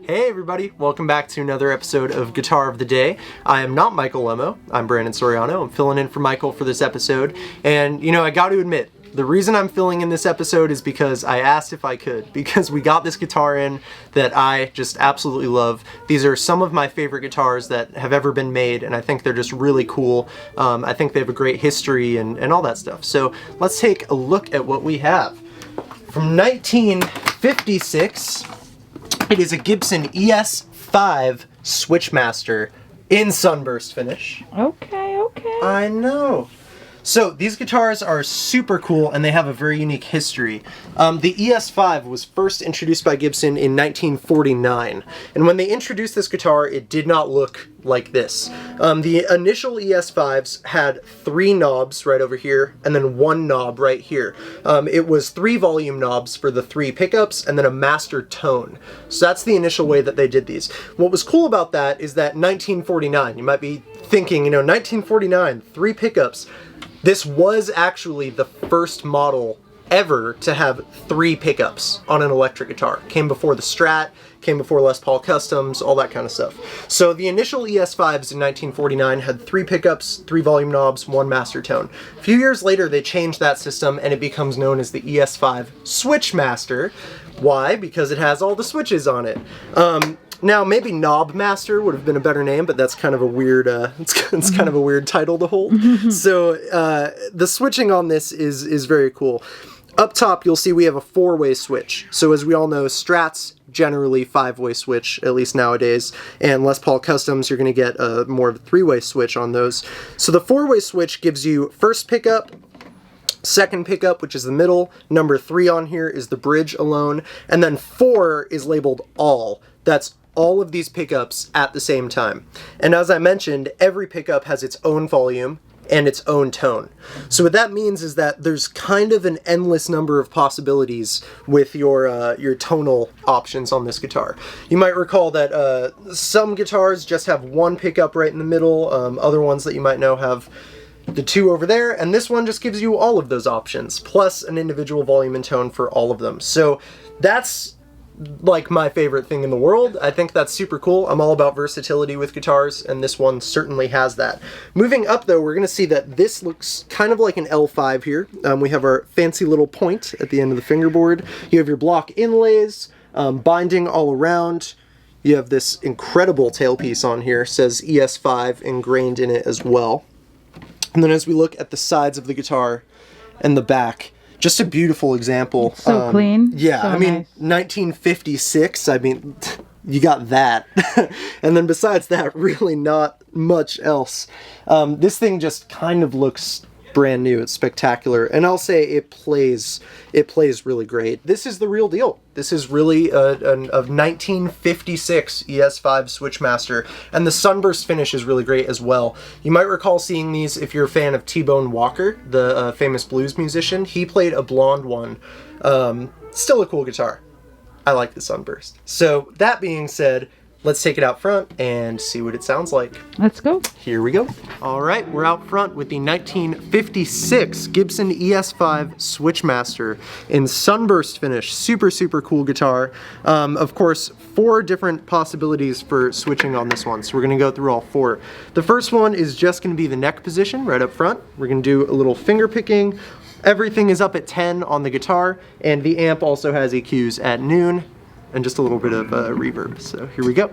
Hey everybody, welcome back to another episode of Guitar of the Day. I am not Michael Lemo, I'm Brandon Soriano. I'm filling in for Michael for this episode. And you know, I got to admit, the reason I'm filling in this episode is because I asked if I could, because we got this guitar in that I just absolutely love. These are some of my favorite guitars that have ever been made, and I think they're just really cool. I think they have a great history and all that stuff. So let's take a look at what we have. From 1956, it is a Gibson ES-5 Switchmaster in Sunburst finish. Okay. I know. So these guitars are super cool and they have a very unique history. The ES-5 was first introduced by Gibson in 1949. And when they introduced this guitar, it did not look like this. The initial ES-5s had 3 knobs right over here and then 1 knob right here. It was 3 volume knobs for the 3 pickups and then a master tone. So that's the initial way that they did these. What was cool about that is that 1949, you might be thinking, 1949, 3 pickups. This was actually the first model ever to have 3 pickups on an electric guitar. Came before the Strat, came before Les Paul Customs, all that kind of stuff. So the initial ES-5s in 1949 had 3 pickups, 3 volume knobs, 1 master tone. A few years later they changed that system and it becomes known as the ES-5 Switchmaster. Why? Because it has all the switches on it. Now, maybe Knob Master would have been a better name, but that's kind of a weird, it's kind of a weird title to hold. So, the switching on this is very cool. Up top, you'll see we have a 4-way switch. So as we all know, Strats generally 5-way switch, at least nowadays, and Les Paul Customs, you're going to get more of a 3-way switch on those. So the 4-way switch gives you first pickup, second pickup, which is the middle, number 3 on here is the bridge alone, and then 4 is labeled all. That's all of these pickups at the same time. And as I mentioned, every pickup has its own volume and its own tone. So what that means is that there's kind of an endless number of possibilities with your tonal options on this guitar. You might recall that some guitars just have 1 pickup right in the middle, other ones that you might know have the 2 over there, and this one just gives you all of those options, plus an individual volume and tone for all of them. So that's like my favorite thing in the world. I think that's super cool. I'm all about versatility with guitars, and this one certainly has that. Moving up though, we're going to see that this looks kind of like an L5 here. We have our fancy little point at the end of the fingerboard. You have your block inlays, binding all around. You have this incredible tailpiece on here, says ES-5 ingrained in it as well. And then as we look at the sides of the guitar and the back, just a beautiful example. It's so clean. Yeah, so I mean, nice. 1956, I mean, you got that. And then besides that, really not much else. This thing just kind of looks brand new. It's spectacular. And I'll say it plays really great. This is the real deal. This is really a 1956 ES-5 Switchmaster. And the Sunburst finish is really great as well. You might recall seeing these if you're a fan of T-Bone Walker, the famous blues musician. He played a blonde one. Still a cool guitar. I like the Sunburst. So that being said, let's take it out front and see what it sounds like. Let's go. Here we go. All right, we're out front with the 1956 Gibson ES-5 Switchmaster in Sunburst finish. Super, super cool guitar. Of course, 4 different possibilities for switching on this one, so we're gonna go through all 4. The first one is just gonna be the neck position right up front. We're gonna do a little finger picking. Everything is up at 10 on the guitar, and the amp also has EQs at noon, and just a little bit of reverb. So here we go.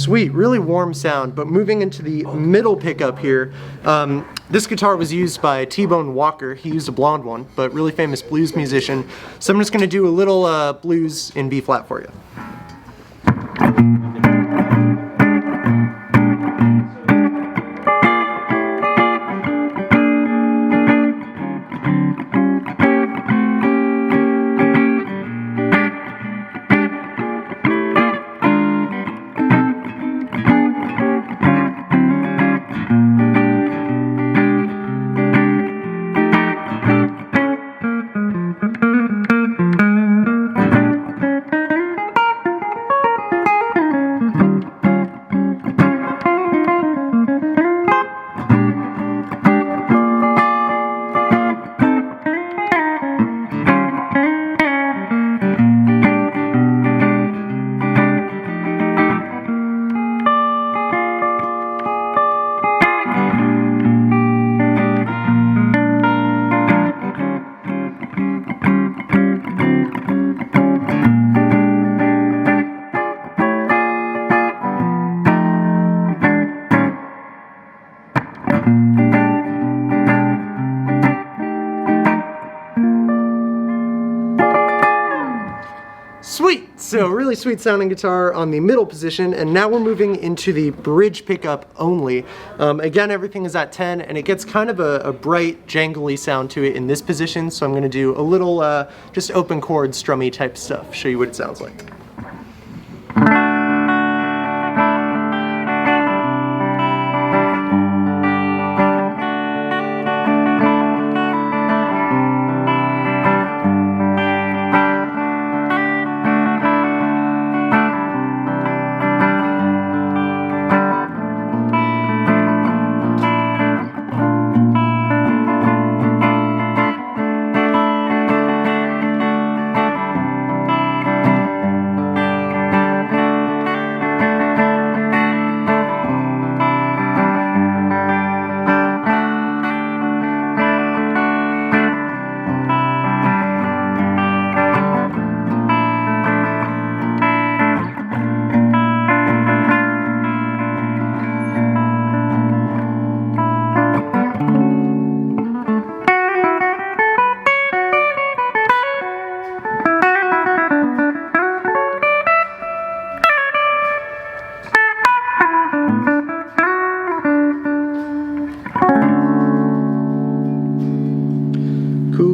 Sweet, really warm sound. But moving into the middle pickup here, this guitar was used by T-Bone Walker. He used a blonde one, but really famous blues musician. So I'm just going to do a little blues in B flat for you. Sweet! So really sweet sounding guitar on the middle position, and now we're moving into the bridge pickup only. Again, everything is at 10, and it gets kind of a bright, jangly sound to it in this position, so I'm going to do a little just open chord, strummy type stuff, show you what it sounds like.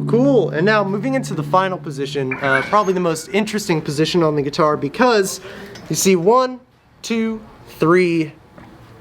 Cool. And now moving into the final position, probably the most interesting position on the guitar, because you see 1, 2, 3,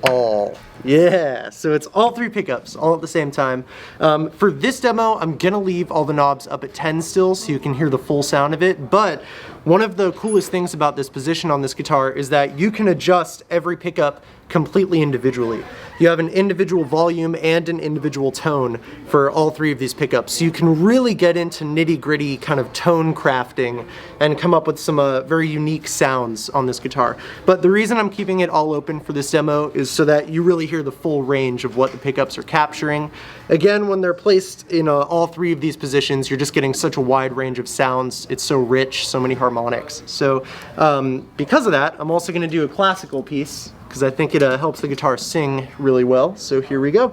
all. Yeah, so it's all 3 pickups all at the same time. For this demo, I'm gonna leave all the knobs up at 10 still so you can hear the full sound of it, but one of the coolest things about this position on this guitar is that you can adjust every pickup completely individually. You have an individual volume and an individual tone for all 3 of these pickups, so you can really get into nitty-gritty kind of tone crafting and come up with some very unique sounds on this guitar. But the reason I'm keeping it all open for this demo is so that you really hear the full range of what the pickups are capturing. Again, when they're placed in all 3 of these positions, you're just getting such a wide range of sounds. It's so rich, so many harmonics. So because of that, I'm also going to do a classical piece, because I think it helps the guitar sing really well. So here we go.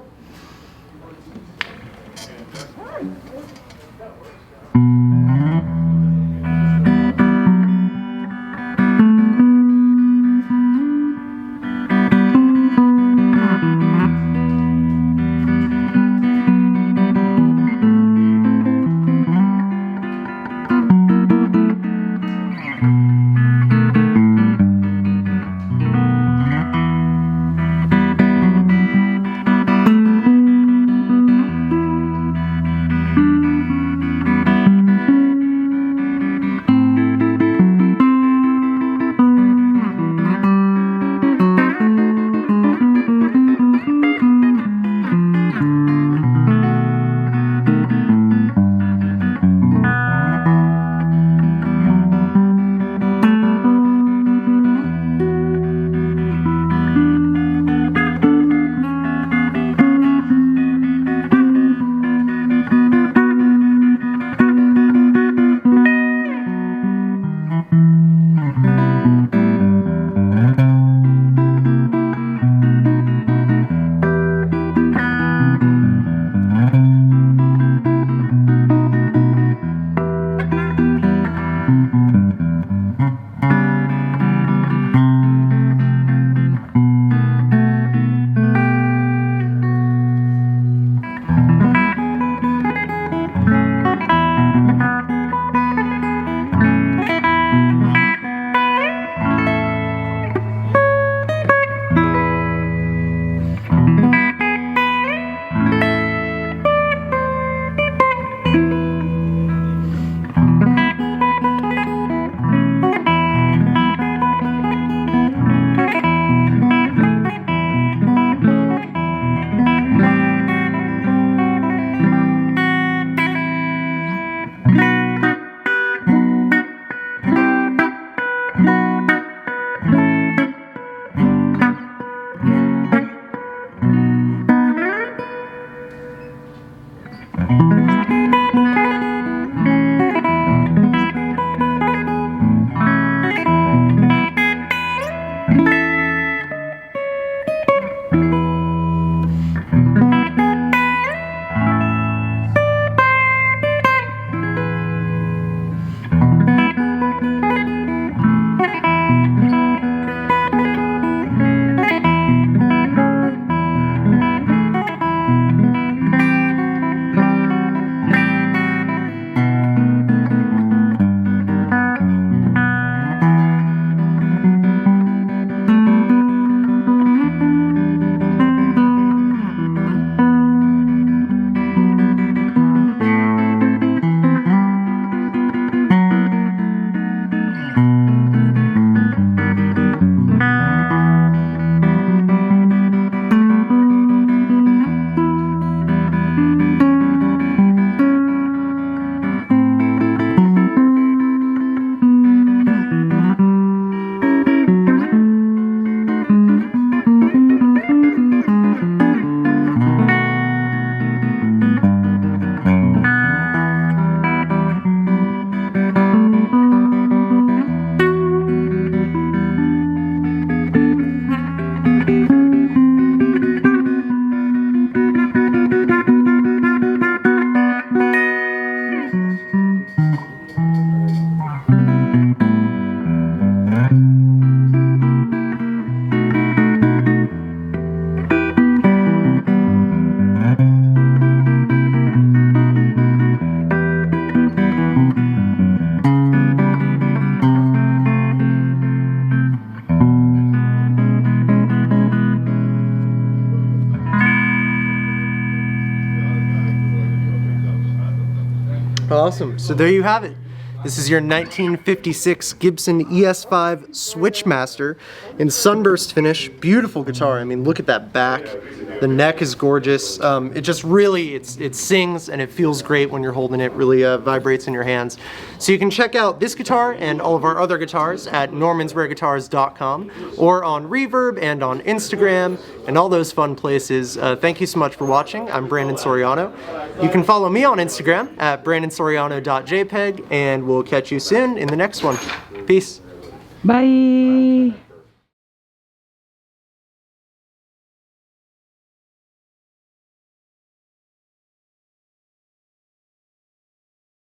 Awesome. So there you have it. This is your 1956 Gibson ES-5 Switchmaster in Sunburst finish. Beautiful guitar. I mean, look at that back. The neck is gorgeous. It just really, it sings and it feels great when you're holding it. Really vibrates in your hands. So you can check out this guitar and all of our other guitars at normansrareguitars.com or on Reverb and on Instagram and all those fun places. Thank you so much for watching. I'm Brandon Soriano. You can follow me on Instagram at brandonsoriano.jpg, and we'll catch you soon in the next one. Peace. Bye.